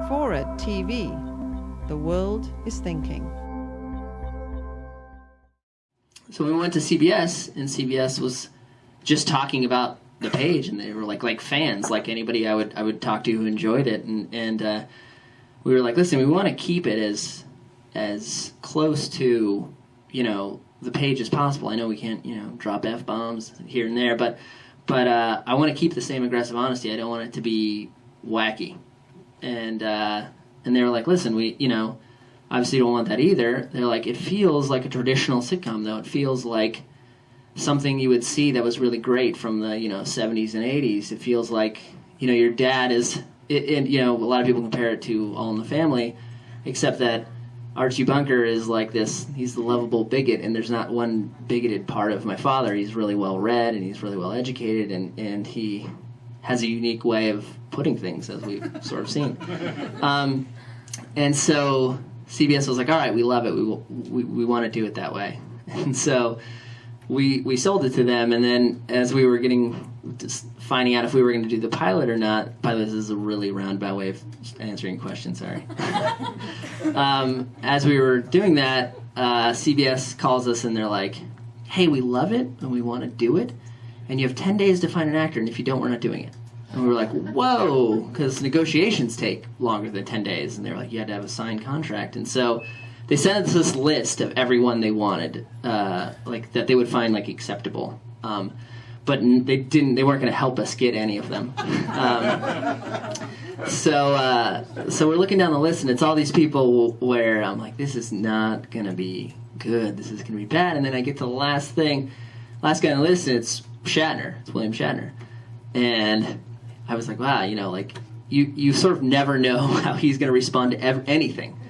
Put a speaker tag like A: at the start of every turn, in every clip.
A: FORA.tv. The world is thinking.
B: So we went to CBS, and CBS was just talking about the page, and they were like fans, like anybody I would talk to who enjoyed it, and we were like, listen, we want to keep it as close to the page as possible. I know we can't drop F-bombs here and there, but I want to keep the same aggressive honesty. I don't want it to be wacky, and they were like, listen, we obviously don't want that either. They're like, it feels like a traditional sitcom, though. It feels like something you would see that was really great from the 70s and 80s. It feels like your dad is, a lot of people compare it to All in the Family, except that Archie Bunker is like this. He's the lovable bigot, and there's not one bigoted part of my father. He's really well read, and he's really well educated, and he has a unique way of putting things, as we've sort of seen. And so CBS was like, all right, we love it. We want to do it that way. And so we sold it to them, and then as we were finding out if we were going to do the pilot or not, by the way, this is a really roundabout way of answering questions, sorry. As we were doing that, CBS calls us, and they're like, hey, we love it, and we want to do it, and you have 10 days to find an actor, and if you don't, we're not doing it. And we were like, whoa, because negotiations take longer than 10 days. And they were like, you had to have a signed contract. And so they sent us this list of everyone they wanted, that they would find acceptable. But they weren't going to help us get any of them. So we're looking down the list, and it's all these people where I'm like, this is not going to be good. This is going to be bad. And then I get to the last guy on the list, and it's Shatner. It's William Shatner. And I was like, wow, you sort of never know how he's going to respond to anything.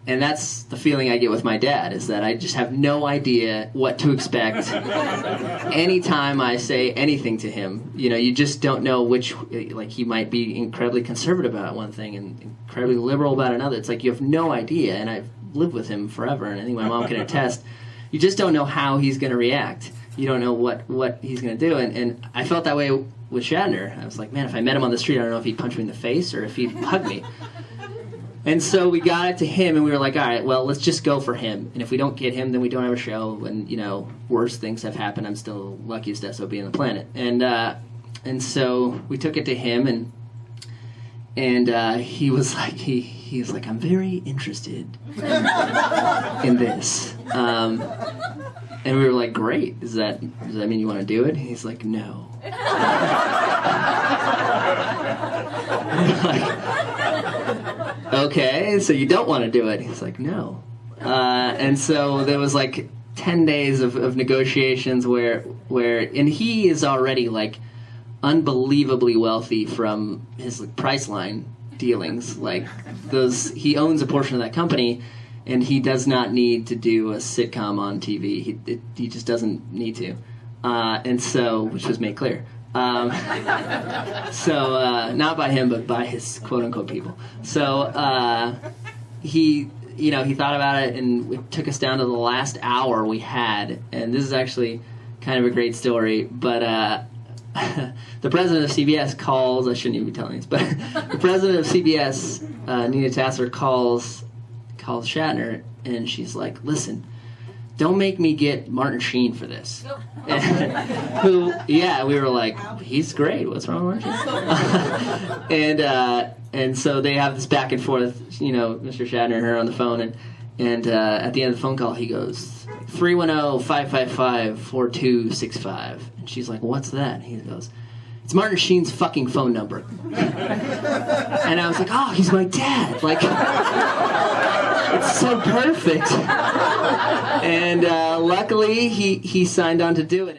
B: And that's the feeling I get with my dad, is that I just have no idea what to expect anytime I say anything to him. You just don't know which, he might be incredibly conservative about one thing and incredibly liberal about another. It's like you have no idea, and I've lived with him forever, and I think my mom can attest. You just don't know how he's going to react. You don't know what he's going to do. And I felt that way with Shatner. I was like, man, if I met him on the street, I don't know if he'd punch me in the face or if he'd hug me. And so we got it to him, and we were like, all right, well, let's just go for him. And if we don't get him, then we don't have a show. And, worse things have happened. I'm still the luckiest SOB on the planet. And so we took it to him, and he was like, he was like, I'm very interested in this. And we were like, great. Does that mean you want to do it? And he's like, no. Okay, so you don't want to do it. He's like, no. And so there was 10 days of negotiations where and he is already unbelievably wealthy from his Priceline dealings. He owns a portion of that company, and he does not need to do a sitcom on TV. He just doesn't need to. And so, which was made clear. So not by him, but by his quote-unquote people. So he thought about it, and it took us down to the last hour we had. And this is actually kind of a great story, but the president of CBS calls, I shouldn't even be telling this, but the president of CBS, Nina Tassler, calls Shatner, and she's like, listen, don't make me get Martin Sheen for this. We were like, he's great. What's wrong with Martin Sheen? And so they have this back and forth, Mr. Shatner and her on the phone, and at the end of the phone call, he goes, 310-555-4265. And she's like, what's that? And he goes, it's Martin Sheen's fucking phone number. And I was like, oh, he's my dad. It's so perfect. And luckily, he signed on to do it.